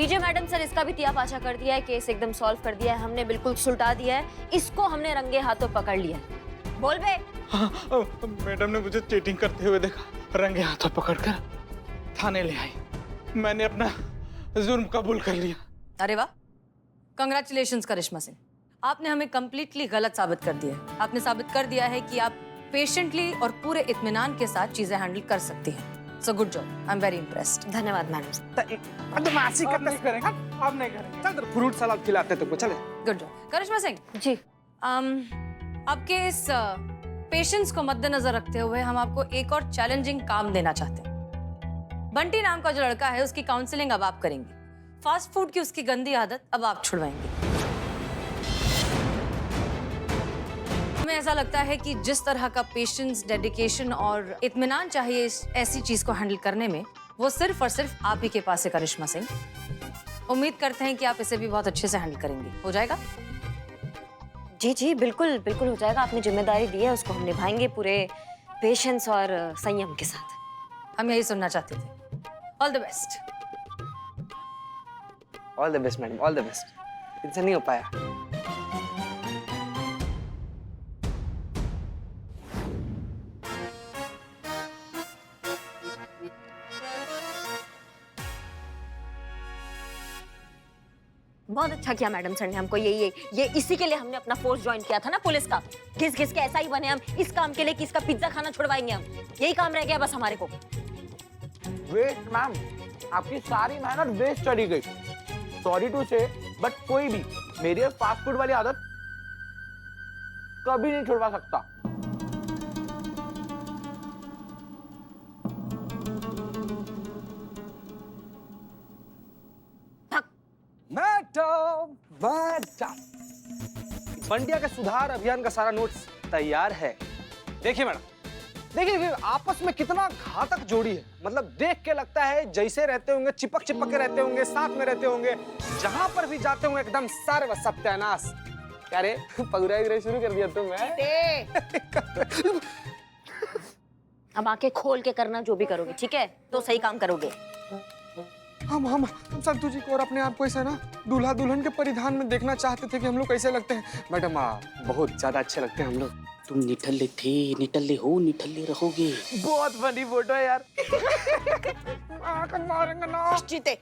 लीजिए madam sir, इसका भी तिया पाछा कर दिया है, केस एकदम सॉल्व कर दिया है हमने, बिल्कुल सुलटा दिया है, इसको हमने रंगे हाथों पकड़ लिया। बोल बे। हाँ, मैडम ने मुझे चीटिंग करते हुए देखा, रंगे हाथों पकड़कर थाने ले आई। मैंने अपना जुर्म कबूल कर लिया। अरे वाह, कंग्रेचुलेशंस करिश्मा सिंह, आपने हमें कंप्लीटली गलत साबित कर दिया है। आपने साबित कर दिया है कि आप पेशेंटली और पूरे इत्मीनान के साथ चीजें हैंडल कर सकती हैं। So good job, I am very impressed. धन्यवाद मैडम। बदमाशी आप नहीं करेंगे, आप नहीं करेंगे। चल फ्रूट सलाद खिलाते तुमको, चले। गुड जॉब करिश्मा सिंह। जी आपके इस पेशेंस को मद्देनजर रखते हुए हम आपको एक और चैलेंजिंग काम देना चाहते हैं। बंटी नाम का जो लड़का है, उसकी काउंसलिंग अब आप करेंगे। फास्ट फूड की उसकी गंदी आदत अब आप छुड़वाएंगे। हमें ऐसा लगता है कि जिस तरह का पेशेंस, डेडिकेशन और इत्मीनान चाहिए इस ऐसी चीज को हैंडल करने में, वो सिर्फ और सिर्फ आप ही के पास है करिश्मा सिंह। उम्मीद करते हैं कि आप इसे भी बहुत अच्छे से हैंडल करेंगे। हो जाएगा? जी जी बिल्कुल बिल्कुल हो जाएगा। आपने जिम्मेदारी दी है, उसको हम निभाएंगे पूरे पेशेंस और संयम के साथ। हम यही सुनना चाहते थे। All the best. All the best madam, all the best. इनसे नहीं हो पाया। बहुत अच्छा किया मैडम सर ने हमको, ये इसी के लिए हमने अपना फोर्स ज्वाइन किया था ना पुलिस का। घिस घिस के ऐसा ही बने हम इस काम के लिए कि इसका पिज्जा खाना छुड़वाएंगे हम। यही काम रह गया बस हमारे को। वेस्ट मैम, आपकी सारी मेहनत वेस्ट चली गई। सॉरी टू से, बट कोई भी मेरी फास्ट फूड वाली आदत कभी नहीं छुड़वा सकता। मैडम, बंटिया के सुधार अभियान का सारा नोट्स तैयार है। देखिए मैडम, देखिए आपस में कितना घातक जोड़ी है। मतलब देख के लगता है जैसे रहते होंगे, चिपक चिपक के रहते होंगे, साथ में रहते होंगे, जहां पर भी जाते होंगे एकदम सर्व सत्यानाश। क्या रे, पगुराई गिराई शुरू कर दिया तुम? अब आंखें खोल के करना जो भी करोगे, ठीक है? तो सही काम करोगे। हम संतू जी को और अपने आप को ऐसा ना दूल्हा दुल्हन के परिधान में देखना चाहते थे कि हम लोग कैसे लगते हैं। मैडम आप बहुत ज्यादा अच्छे लगते हैं हम लोग। तुम निठल्ले थे, निठल्ले हो, निठल्ले रहोगे। बहुत फनी फोटो है यार। मारेंगे ना। जीते।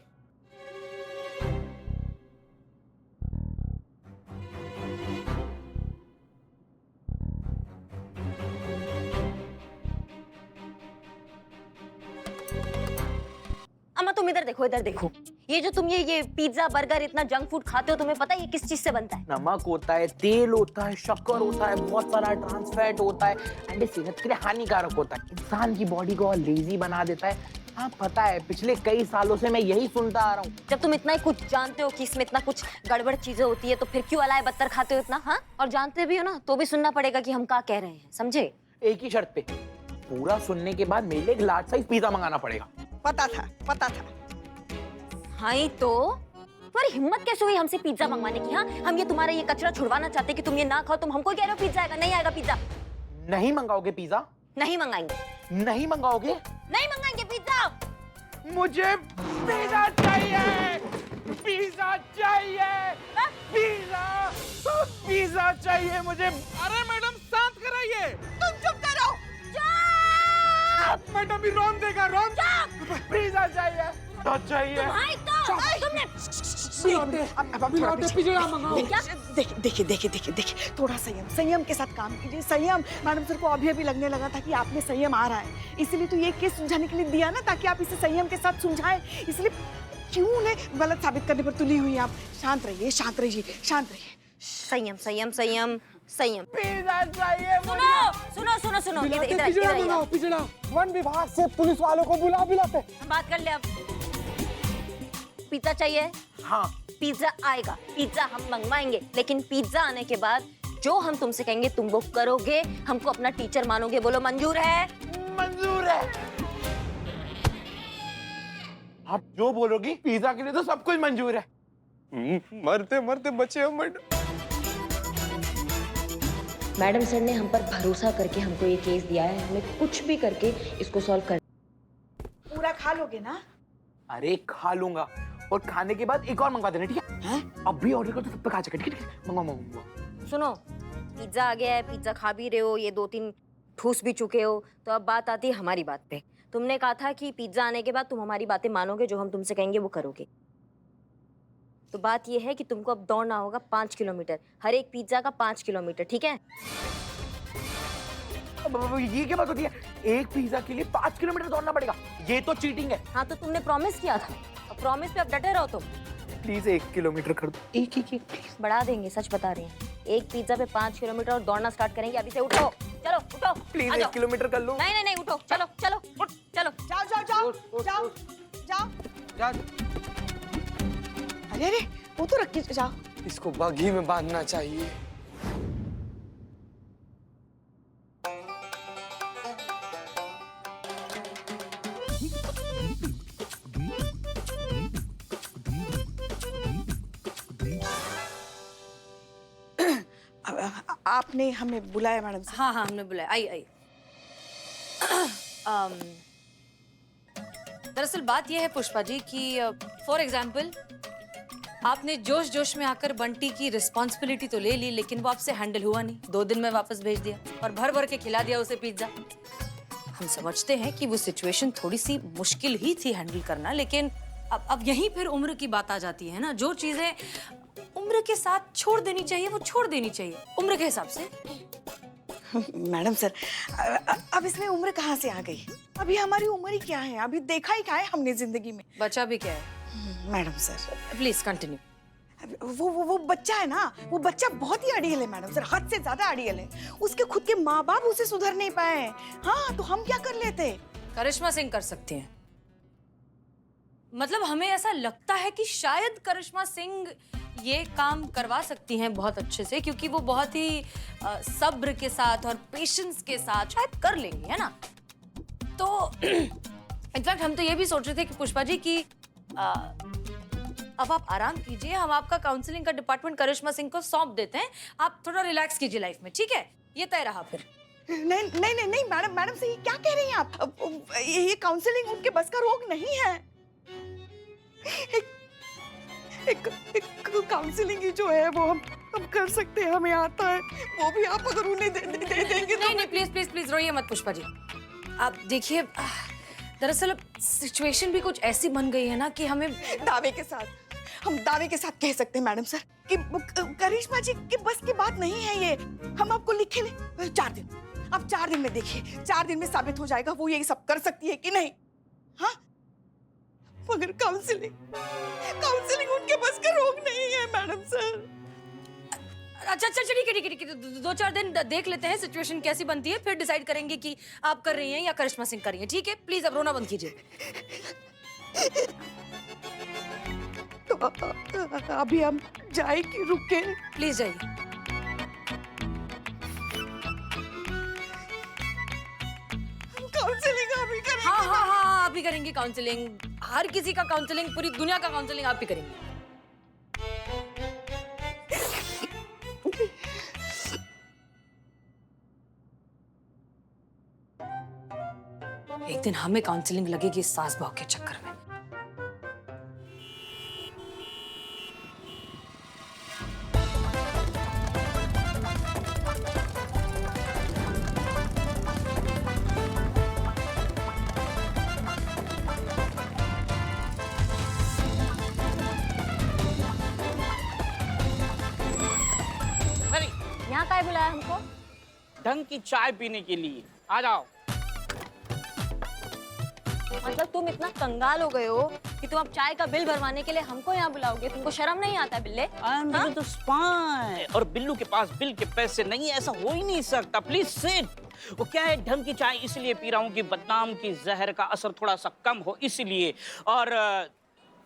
अम्मा तुम इधर देखो, इधर देखो। ये जो तुम ये पिज्जा बर्गर इतना जंक फूड खाते हो, तुम्हें पता है ये किस चीज से बनता है? नमक होता है, तेल होता है, शक्कर होता है, बहुत सारा ट्रांस फैट होता है एंड ये सेहत के लिए हानिकारक होता है। इंसान की बॉडी को और लेजी बना देता है। हाँ पता है, पिछले कई सालों से मैं यही सुनता आ रहा हूँ। जब तुम इतना ही कुछ जानते हो कि इसमें इतना कुछ गड़बड़ चीजें होती है, तो फिर क्यों अलाए बत्तर खाते हो इतना? हाँ, और जानते भी हो ना तो भी सुनना पड़ेगा कि हम क्या कह रहे हैं, समझे? एक ही शर्त पे, पूरा सुनने के बाद मेरे लिए एक लार्ज साइज पिज्जा मंगाना पड़ेगा। पता था, पता था। हाँ ही तो तुम्हारी हिम्मत कैसे हुई हमसे पिज्जा मंगवाने की? हाँ, हम ये तुम्हारा ये कचरा छुड़वाना चाहते कि तुम ये ना खाओ, तुम हमको कह रहे हो पिज्जा आएगा। नहीं आएगा पिज्जा। नहीं मंगाओगे पिज्जा? नहीं मंगाएंगे। नहीं मंगाओगे? नहीं मंगाएंगे पिज्जा। मुझे पिज्जा चाहिए, पिज्जा चाहिए, पिज्जा, पिज्जा चाहिए मुझे। अरे मैडम शांत कराइए। तुम चुप करो। मैडम भी रोन देगा, रोन। पिज्जा चाहिए, तो चाहिए। भाई तो तुमने देखिए, थोड़ा संयम के साथ काम कीजिए। संयम, मैडम सर को अभी अभी लगने लगा था कि आप में संयम आ रहा है, इसलिए तो ये केस सुलझाने के लिए दिया ना, ताकि आप इसे संयम के साथ सुलझाएं। इसलिए क्यों उन्हें गलत साबित करने पर तुली हुई आप? शांत रहिए, शांत रहिए, शांत रहिए। संयम संयम संयम संयम। पिज्जा चाहिए मुझे। सुनो सुनो सुनो सुनो, इधर पिजड़ा वन विभाग से पुलिस वालों को बुला बुलाते। हम बात कर ले अब। पिज्जा चाहिए? हाँ। पिज्जा आएगा, पिज्जा हम मंगवाएंगे, लेकिन पिज्जा आने के बाद जो हम तुमसे कहेंगे तुम वो करोगे, हमको अपना टीचर मानोगे। बोलो मंजूर है? मंजूर है। आप जो बोलोगी पिज्जा के लिए तो सब कुछ मंजूर है। मरते मरते बचे हम मैडम। मैडम सर ने हम पर भरोसा करके हमको ये केस दिया है, हमें कुछ भी करके इसको सॉल्व कर। पूरा खा लोगे ना? अरे खा लूंगा, और खाने के बाद एक और मंगवा देना, ठीक है? अब भी ऑर्डर कर दो, सब पे खा जाएगा, ठीक है? मंगवा। सुनो, पिज्जा आ गया है, पिज्जा खा भी रहे हो, ये 2-3 ठूस भी चुके हो, तो अब बात आती है हमारी बात पे। तुमने कहा था कि पिज्जा आने के बाद तुम हमारी बातें मानोगे, जो हम तुमसे कहेंगे वो करोगे। तो बात ये है कि तुमको अब दौड़ना होगा 5 किलोमीटर, हर एक पिज्जा का 5 किलोमीटर, ठीक है? अब ये क्या बात होती है? एक पिज्जा के लिए 5 किलोमीटर दौड़ना पड़ेगा, ये तो चीटिंग है। हाँ तो तुमने प्रॉमिस किया था, अब प्रॉमिस पे अब डटे रहो तुम। प्लीज 1 किलोमीटर कर दो, एक प्लीज। बढ़ा देंगे, सच बता रही हैं। एक पिज्जा पे 5 किलोमीटर और दौड़ना स्टार्ट करेंगे अभी से। उठो, चलो उठो, प्लीज आ 1 जाओ। किलोमीटर कर लो। नहीं नहीं नहीं, उठो, चलो चलो उठ, चलो। जाओ जाओ जाओ जाओ जाओ। जा, अरे अरे वो तो रख के जाओ। इसको बग्घी में बांधना चाहिए। आपने हमें बुलाया मैडम से? हाँ हाँ, हमने बुलाया। आई आई। दरअसल बात यह है पुष्पा जी कि फॉर एग्जाम्पल आपने जोश जोश में आकर बंटी की रिस्पॉन्सिबिलिटी तो ले ली, लेकिन वो आपसे हैंडल हुआ नहीं। 2 दिन में वापस भेज दिया और भर भर के खिला दिया उसे पिज्जा। हम समझते हैं कि वो सिचुएशन थोड़ी सी मुश्किल ही थी हैंडल करना, लेकिन अब यहीं फिर उम्र की बात आ जाती है ना। जो चीजें उम्र के साथ छोड़ देनी चाहिए वो छोड़ देनी चाहिए उम्र के हिसाब से। मैडम सर, अब इसमें उम्र कहाँ से आ गई? अभी हमारी उम्र ही क्या है? अभी देखा ही क्या है हमने जिंदगी में? बचा भी क्या है? Madam sir please continue. वो बच्चा है ना, वो बच्चा बहुत ही अड़ियल है मैडम सर, हद से ज्यादा अड़ियल है। उसके खुद के माँ बाप उसे सुधर नहीं पाए। हाँ तो हम क्या कर लेते? करिश्मा सिंह कर सकती हैं। मतलब हमें ऐसा लगता है कि शायद करिश्मा सिंह ये काम करवा सकती हैं बहुत अच्छे से, क्योंकि वो बहुत ही सब्र के साथ और पेशेंस के साथ शायद कर लेंगी, है ना? तो इनफैक्ट हम तो ये भी सोच रहे थे कि पुष्पा जी की अब आप आराम कीजिए, हम आपका काउंसलिंग का डिपार्टमेंट करिश्मा सिंह को सौंप देते हैं, आप थोड़ा रिलैक्स कीजिए लाइफ में, ठीक है? ये तय रहा फिर। नहीं नहीं नहीं नहीं मैडम से ये क्या कह रही हैं आप? ये काउंसलिंग उनके बस का रोग नहीं है। एक काउंसलिंग ही जो है वो हम कर सकते हैं, हमें आता है। वो भी आप अगर उन्हें दे देंगे तो। नहीं प्लीज प्लीज प्लीज रोइए मत पुष्पा जी। आप देखिए, दरअसल सिचुएशन भी कुछ ऐसी बन गई है ना कि हमें हम दावे के साथ कह सकते हैं मैडम सर कि करिश्मा जी की बस की बात नहीं है ये। हम आपको लिखे ले 4 दिन, अब 4 दिन में देखिए, 4 दिन में साबित हो जाएगा वो ये सब कर सकती है कि नहीं। हाँ मगर काउंसलिंग उनके बस का रोग नहीं है मैडम सर। अच्छा ठीक है 2-4 दिन देख लेते हैं सिचुएशन कैसी बनती है, फिर डिसाइड करेंगे कि आप कर रही हैं या करिश्मा सिंह कर रही हैं, ठीक है? प्लीज अब रोना बंद कीजिए। तो अभी हम जाए कि रुके? प्लीज जाइए। काउंसलिंग अभी करेंगे? हाँ अभी करेंगे काउंसलिंग। हर किसी का काउंसलिंग, पूरी दुनिया का काउंसलिंग आप भी करेंगे। एक दिन हमें काउंसलिंग लगेगी इस सास बहू के चक्कर में। यहाँ काय बुलाया हमको? ढंग की चाय पीने के लिए आ जाओ। मतलब तुम इतना कंगाल हो गए हो कि तुम अब चाय का बिल भरवाने के लिए हमको यहाँ बुलाओगे? तुमको शर्म नहीं आता बिल्ले? हाँ? तो स्पाई और बिल्लू के पास बिल के पैसे नहीं, ऐसा हो ही नहीं सकता। Please sit. वो क्या है, ढंग की चाय इसलिए पी रहा हूँ कि बदनाम की जहर का असर थोड़ा सा कम हो, इसलिए। और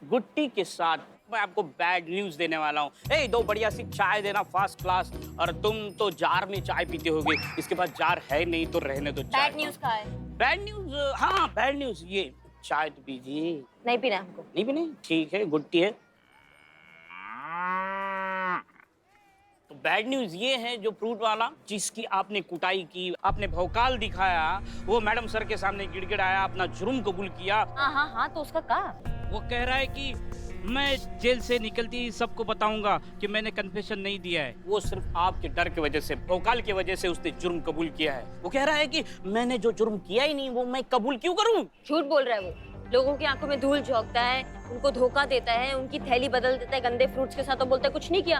गुट्टी के साथ मैं आपको बैड न्यूज देने वाला हूँ। 2 बढ़िया सी चाय देना फर्स्ट क्लास। और तुम तो जार में चाय पीते होगे, इसके बाद जार है नहीं तो रहने दो। बैड न्यूज का है? Bad news? हाँ बैड न्यूज। ये चाय तो पीजिए। नहीं पीना हमको। नहीं पीने? ठीक है, गुट्टी है। तो बैड न्यूज ये है, जो फ्रूट वाला जिसकी आपने कुटाई की, आपने भौकाल दिखाया, वो मैडम सर के सामने गिड़गिड़ाया, अपना जुर्म कबूल किया। हाँ तो उसका क्या? वो कह रहा है कि मैं जेल से निकलती ही सबको बताऊंगा कि मैंने कन्फेशन नहीं दिया है। वो सिर्फ आपके डर की वजह से, भौकाल की वजह से उसने जुर्म कबूल किया है। वो कह रहा है कि मैंने जो जुर्म किया ही नहीं वो मैं कबूल क्यों करूं? झूठ बोल रहा है वो। लोगों की आंखों में धूल झोंकता है, उनको धोखा देता है, उनकी थैली बदल देता है गंदे फ्रूट्स के साथ और बोलता है कुछ नहीं किया।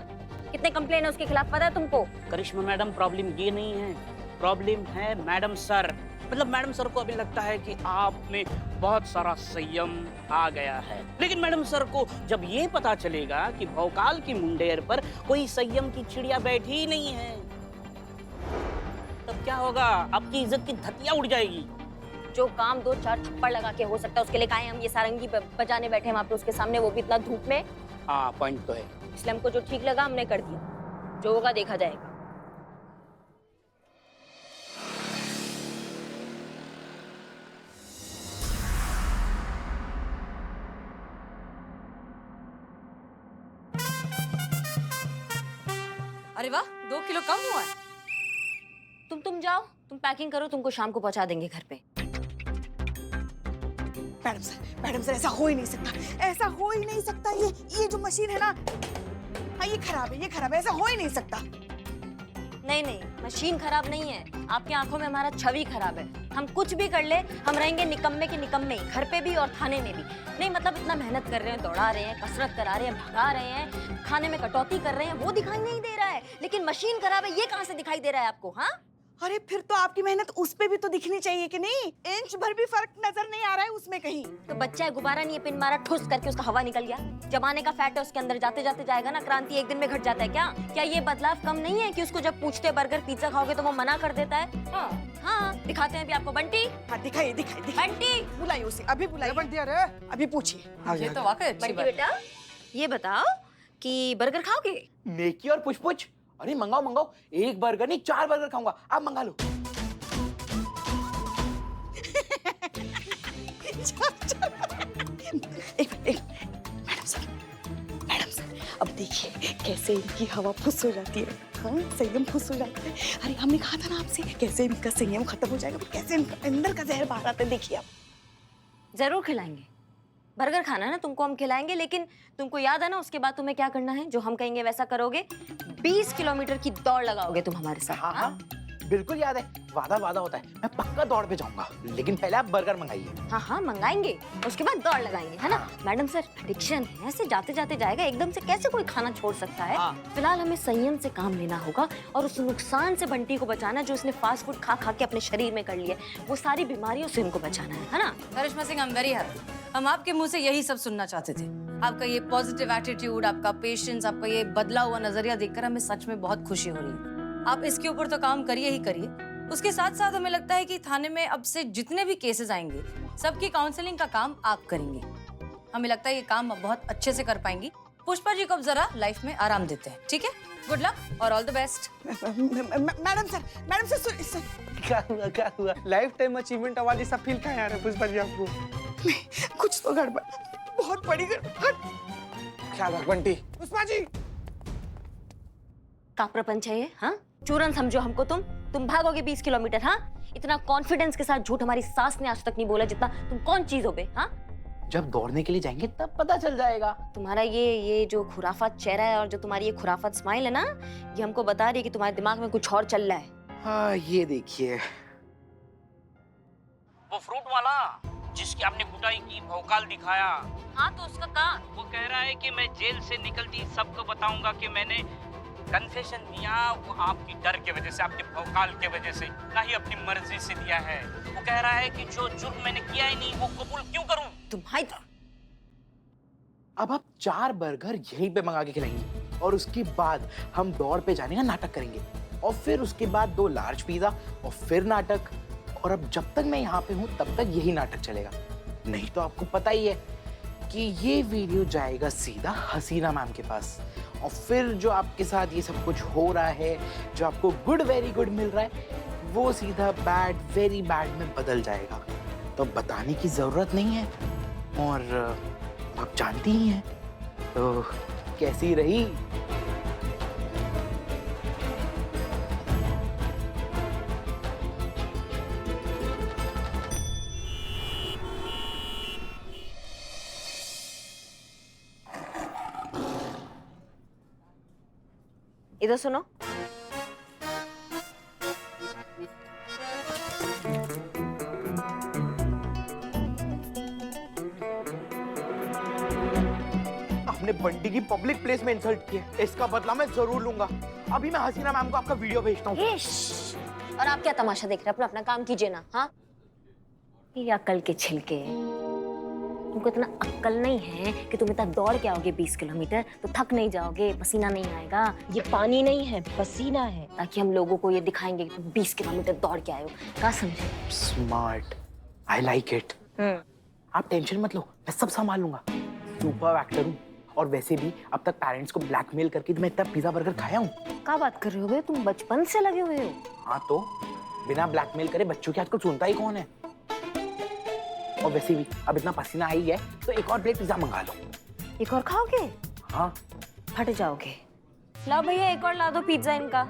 कितने कंप्लेन है उसके खिलाफ पता है तुमको? करिश्मा मैडम, प्रॉब्लम ये नहीं है, प्रॉब्लम है मैडम सर। मतलब मैडम सर को अभी लगता है कि आप में बहुत सारा संयम आ गया है, लेकिन मैडम सर को जब ये पता चलेगा कि भौकाल की मुंडेर पर कोई संयम की चिड़िया बैठी ही नहीं है, तब क्या होगा? आपकी इज्जत की धतिया उड़ जाएगी। जो काम 2-4 थप्पड़ लगा के हो सकता है उसके लिए काहे हम ये सारंगी बजाने बैठे हैं वहाँ पे उसके सामने, वो भी इतना धूप में। हाँ, पॉइंट तो है। इसलिए हमको जो ठीक लगा हमने कर दिया, जो होगा देखा जाएगा। अरे वाह, 2 किलो कम हुआ है। तुम जाओ, तुम पैकिंग करो, तुमको शाम को पहुंचा देंगे घर पे। मैडम सर ऐसा हो ही नहीं सकता, ऐसा हो ही नहीं सकता। ये जो मशीन है ना, हाँ ये खराब है, ऐसा हो ही नहीं सकता। नहीं, मशीन खराब नहीं है, आपकी आंखों में हमारा छवि खराब है। हम कुछ भी कर ले, हम रहेंगे निकम्मे के निकम्मे, घर पे भी और थाने में भी। नहीं मतलब इतना मेहनत कर रहे हैं, दौड़ा रहे हैं, कसरत करा रहे हैं, भगा रहे हैं, खाने में कटौती कर रहे हैं, वो दिखाई नहीं दे रहा है। लेकिन मशीन खराब है, ये कहाँ से दिखाई दे रहा है आपको? हाँ, अरे फिर तो आपकी मेहनत उस पे भी तो दिखनी चाहिए कि नहीं? इंच भर भी फर्क नजर नहीं आ रहा है उसमें कहीं। तो बच्चा है, गुब्बारा नहीं है, पिन मारा ठुस करके उसका हवा निकल गया। जमाने का फैट है उसके अंदर, जाते जाते जाएगा ना। क्रांति एक दिन में घट जाता है क्या ये बदलाव कम नहीं है कि उसको जब पूछते बर्गर पिज्जा खाओगे तो वो मना कर देता है? हाँ, दिखाते हैं अभी आपको। बंटी, हाँ दिखाइए। बंटी बुलाइए उसे, अभी बुलाइए। बंटी, अरे अभी पूछिए। ये तो वाकई अच्छी बंटी बात। बेटा, ये बताओ कि बर्गर खाओगे? नेकी और पुछ अरे मंगाओ, एक बर्गर नहीं 4 बर्गर खाऊंगा, आप मंगा लो। एक मैडम सर अब देखिए कैसे इनकी हवा फुस हो जाती है। हाँ, संयम फुस हो जाता है। अरे हमने कहा था ना आपसे, कैसे इनका संयम खत्म हो जाएगा, कैसे इनका अंदर का जहर बाहर आता है। देखिए आप। जरूर खिलाएंगे, बर्गर खाना है ना तुमको, हम खिलाएंगे। लेकिन तुमको याद है ना उसके बाद तुम्हें क्या करना है? जो हम कहेंगे वैसा करोगे। 20 किलोमीटर की दौड़ लगाओगे तुम हमारे साथ। हाँ, बिल्कुल याद है। वादा होता है, मैं पक्का दौड़ पे जाऊंगा, लेकिन पहले आप बर्गर मंगाइए। हाँ, मंगाएंगे, उसके बाद दौड़ लगाएंगे, है ना? मैडम सर, एडिक्शन है, ऐसे जाते जाते जाएगा, एकदम से कैसे कोई खाना छोड़ सकता है? फिलहाल हमें संयम से काम लेना होगा और उस नुकसान से बंटी को बचाना जो उसने फास्ट फूड खा के अपने शरीर में कर लिया। वो सारी बीमारियों से उनको बचाना है ना? Karishma Singh, I am very happy. हम आपके मुंह से यही सब सुनना चाहते थे। आपका ये पॉजिटिव एटीट्यूड, आपका पेशेंस, आपका ये बदला हुआ नजरिया देखकर हमें सच में बहुत खुशी हो रही है। आप इसके ऊपर तो काम करिए ही करिए। उसके साथ साथ हमें लगता है कि थाने में अब से जितने भी केसेस आएंगे सबकी काउंसलिंग का काम आप करेंगे। हमें लगता है ये काम आप बहुत अच्छे से कर पाएंगी। पुष्पा जी को अब जरा लाइफ में आराम देते हैं, ठीक है? गुड लक और all the best. Madam sir क्या हुआ? लाइफ टाइम अचीवमेंट अवार्ड जैसा फील क्या आ रहा है पुष्पा जी आपको? कुछ तो गड़बड़, बहुत बड़ी गड़बड़। क्या बंटी? पुष्पा जी का प्रपंच है ये? हाँ, चूरन समझो हमको तुम भागोगे 20 किलोमीटर? हाँ, इतना कॉन्फिडेंस के साथ झूठ हमारी सास ने आज तक नहीं बोला जितना तुम कौन चीज हो बे? हाँ, जब दौड़ने के लिए जाएंगे तब पता चल जाएगा। तुम्हारा ये जो खुराफात चेहरा है और जो तुम्हारी ये खुराफात स्माइल है ना, ये हमको बता रही है कि तुम्हारे दिमाग में कुछ और चल रहा है। हाँ, ये देखिए वो फ्रूट वाला जिसकी आपने कुटाई की, भौकाल दिखाया। हाँ, तो उसका काम। वो कह रहा है कि मैं जेल से निकलती सबको बताऊंगा कि मैंने कन्फेशन दिया, वो आपकी डर की वजह से, आपके भौकाल की वजह से, ना ही अपनी मर्जी से दिया है। वो कह रहा है कि जो जुर्म मैंने किया ही नहीं वो कबूल क्यों करूं? तुम्हारी अब आप 4 बर्गर यहीं पे मंगा के खिलाएंगे और उसके बाद हम दौड़ पे जाने का नाटक करेंगे और फिर उसके बाद 2 लार्ज पिज्जा और फिर नाटक। और अब जब तक मैं यहाँ पे हूँ तब तक यही नाटक चलेगा। नहीं तो आपको पता ही है कि ये वीडियो जाएगा सीधा हसीना मैम के पास और फिर जो आपके साथ ये सब कुछ हो रहा है, जो आपको गुड वेरी गुड मिल रहा है, वो सीधा बैड वेरी बैड में बदल जाएगा। तो बताने की जरूरत नहीं है और आप जानती ही हैं तो कैसी रही। इधर सुनो। आपने बंटी की पब्लिक प्लेस में इंसल्ट की है, इसका बदला मैं जरूर लूंगा। अभी मैं हसीना मैम को आपका वीडियो भेजता हूँ। और आप क्या तमाशा देख रहे हैं? अपना अपना काम कीजिए ना। हाँ, ये अक्ल के छिलके, तुमको इतना अक्ल नहीं है कि तुम इतना दौड़ के आओगे 20 किलोमीटर तो थक नहीं जाओगे, पसीना नहीं आएगा। ये पानी नहीं है, पसीना है, ताकि हम लोगों को ये दिखाएंगे कि तुम 20 किलोमीटर दौड़ के आए हो। क्या समझे? Smart, I like it. आप टेंशन मत लो, मैं सब संभाल लूंगा। सुपर एक्टर हूँ। और वैसे भी अब तक पेरेंट्स को ब्लैकमेल करके मैं इतना पिज्जा बर्गर खाया हूँ। क्या बात कर रहे हो बे? तुम बचपन से लगे हुए हो। हाँ तो बिना ब्लैकमेल करे बच्चों की आजकल सुनता ही कौन है। और वैसे भी अब इतना पसीना आई है तो एक और प्लेट पिज्जा मंगा लो। एक और खाओगे? हाँ, फट जाओगे। लाओ भैया, एक और ला दो पिज्जा इनका।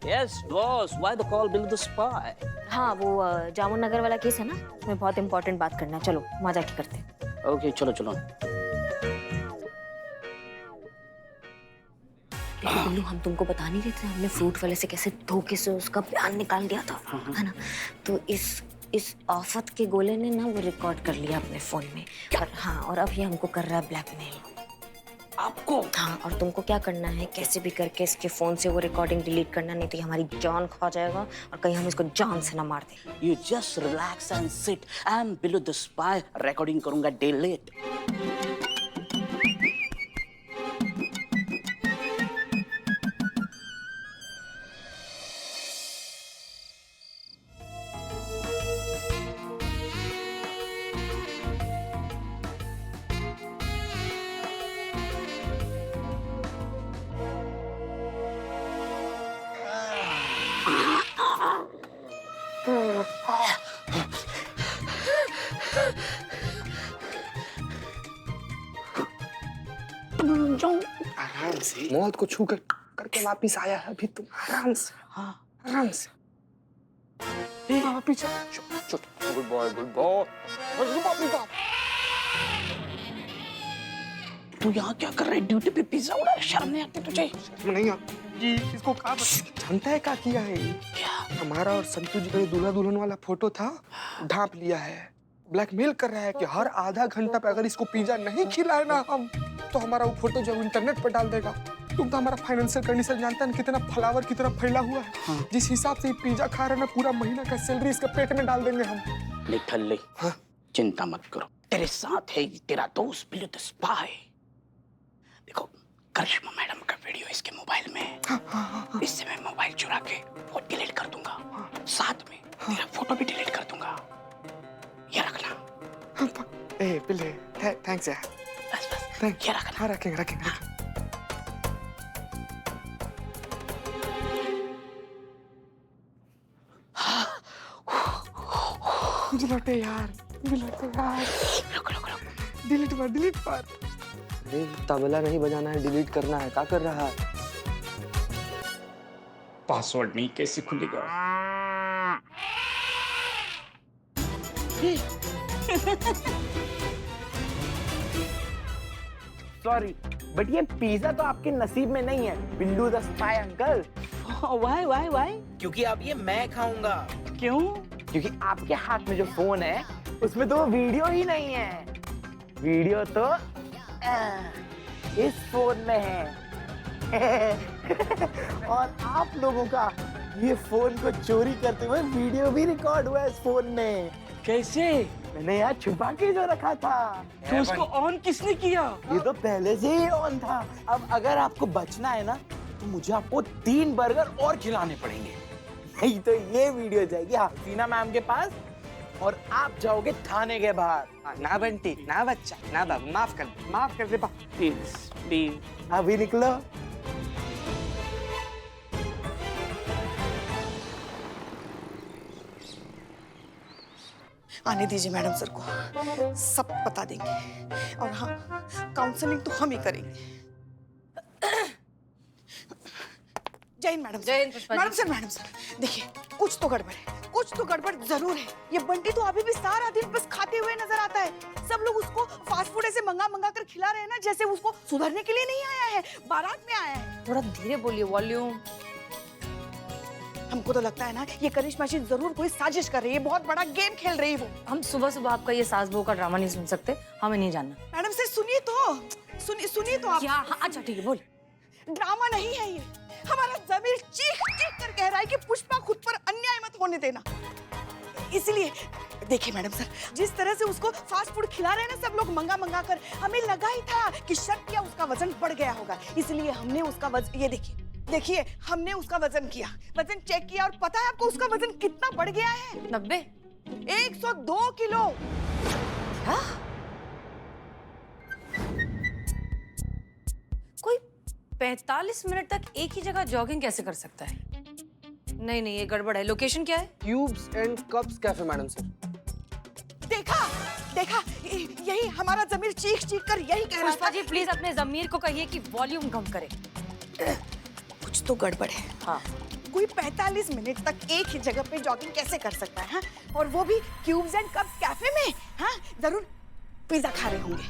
Yes, boss. Why the call Billu the spy? हाँ, वो जामुन नगर वाला केस है ना, उसमें बहुत इंपॉर्टेंट बात करना है। चलो वहाँ जाके करते हैं। Okay, चलो चलो। बिल्लू, हम तुमको बता नहीं रहे थे हमने फ्रूट वाले से कैसे धोखे से उसका बयान निकाल दिया था, है ना? तो इस आफत के गोले ने ना वो रिकॉर्ड कर लिया अपने फोन में। और हाँ, और अब ये हमको कर रहा है ब्लैकमेल। आपको? हाँ, और तुमको क्या करना है, कैसे भी करके इसके फोन से वो रिकॉर्डिंग डिलीट करना, नहीं तो ये हमारी जान खा जाएगा और कहीं हम इसको जान से ना मार दें। You just relax and sit. I'm Billu the spy. Recording करूँगा delete. आराम से, मौत को छू कर करके वापिस आया है अभी तुम। आराम से, हाँ आराम से। पीछे गुड बॉय, गुड बॉय। तू यहाँ क्या कर रहा है? ड्यूटी पे पिज्जा उड़ा रहा है, शर्म नहीं आती तुझे? नहीं जी, इसको कहा जानता है क्या किया है? क्या? हमारा और संतू जी का दूल्हा दुल्हन वाला फोटो था, ढांप लिया है। ब्लैकमेल कर रहा है कि हर आधा घंटा पे अगर इसको पिज्जा नहीं खिलाए ना हम, तो हमारा वो फोटो जो इंटरनेट पर डाल देगा। तुम तो हमारा फाइनेंशियल कंडीशन जानता है ना, कितना फ्लावर की तरह फैला हुआ है। हाँ। जिस हिसाब से पिज्जा खा रहे ना, पूरा महीना का सैलरी इसके पेट में डाल देंगे हम। निठल्ले, हाँ? चिंता मत करो, तेरे साथ है तेरा दोस्त बिल्लू द स्पाई। देखो, करिश्मा मैडम का वीडियो इसके मोबाइल में है। हाँ। इससे मैं मोबाइल चुरा के वो डिलीट कर दूंगा। साथ में तेरा फोटो भी डिलीट कर दूंगा। ये रखना। ए बिल्ले, थैंक्स यार। बस थैंक ये रखना। हाँ, रखेंगे। लौटे यार, रुक। डिलीट पर। अरे तबला नहीं बजाना है, डिलीट करना है। क्या कर रहा है? पासवर्ड नहीं, कैसे खुलेगा? सॉरी, बट ये पिज्जा तो आपके नसीब में नहीं है Billu the spy uncle. Why? क्योंकि अब ये मैं खाऊंगा। क्यों? क्योंकि आपके हाथ में जो फोन है उसमें तो वीडियो ही नहीं है। वीडियो तो इस फोन में है। और आप लोगों का ये फोन को चोरी करते हुए वीडियो भी रिकॉर्ड हुआ है इस फोन में। कैसे? मैंने यहाँ छुपा के जो रखा था। तो उसको ऑन किसने किया? ये तो पहले से ही ऑन था। अब अगर आपको बचना है ना, तो मुझे आपको 3 बर्गर और खिलाने पड़ेंगे। नहीं तो ये वीडियो जाएगी हसीना मैम के पास और आप जाओगे थाने के बाहर। ना बंटी, ना बच्चा, ना बाबू, माफ कर दे प्लीज। अभी निकलो। आने दीजिए मैडम सर को, सब बता देंगे। और हाँ, काउंसलिंग तो हम ही करेंगे। जय हिंद मैडम सर। जय हिंद पुष्पा जी। मैडम सर, देखिए कुछ तो गड़बड़ है, कुछ तो गड़बड़ जरूर है। ये बंटी तो अभी भी सारा दिन बस खाते हुए नजर आता है। सब लोग उसको फास्ट फूड ऐसे मंगा मंगा कर खिला रहे हैं ना, जैसे उसको सुधरने के लिए नहीं आया है, बारात में आया है। थोड़ा धीरे बोलिए, वॉल्यूम। हमको तो लगता है ना ये करिश्मा जी जरूर कोई साजिश कर रही है, बहुत बड़ा गेम खेल रही है वो। हम सुबह सुबह आपका ये सास बहू का ड्रामा नहीं सुन सकते, हमें नहीं जानना। मैडम से सुनिए तो आप। क्या? हाँ, अच्छा ठीक है, बोल। ड्रामा नहीं है ये, हमारा जमीर चीख चीख कर कह रहा है कि पुष्पा खुद पर अन्याय मत होने देना। इसलिए देखिए मैडम सर, जिस तरह से उसको फास्ट फूड खिला रहे हैं ना सब लोग मंगा मंगा कर, हमें लगा ही था कि शक किया उसका वजन बढ़ गया होगा, इसलिए हमने उसका वजन, ये देखिए हमने उसका वजन किया, वजन चेक किया और पता है आपको उसका वजन कितना बढ़ गया है? 90? 102 किलो। कोई 45 मिनट तक एक ही जगह जॉगिंग कैसे कर सकता है? नहीं नहीं, ये गड़बड़ है। लोकेशन क्या है? Cubes and cups cafe madam sir. देखा यही हमारा जमीर चीख चीख कर यही कह रहा पुष्पा था। जी प्लीज अपने जमीर को कहिए कि वॉल्यूम कम करे। कुछ तो गड़बड़ है। हाँ, कोई 45 मिनट तक एक ही जगह पे जॉगिंग कैसे कर सकता है? हाँ? और वो भी क्यूब्स एंड कप्स कैफे में। हाँ, जरूर पिज्जा खा रहे होंगे।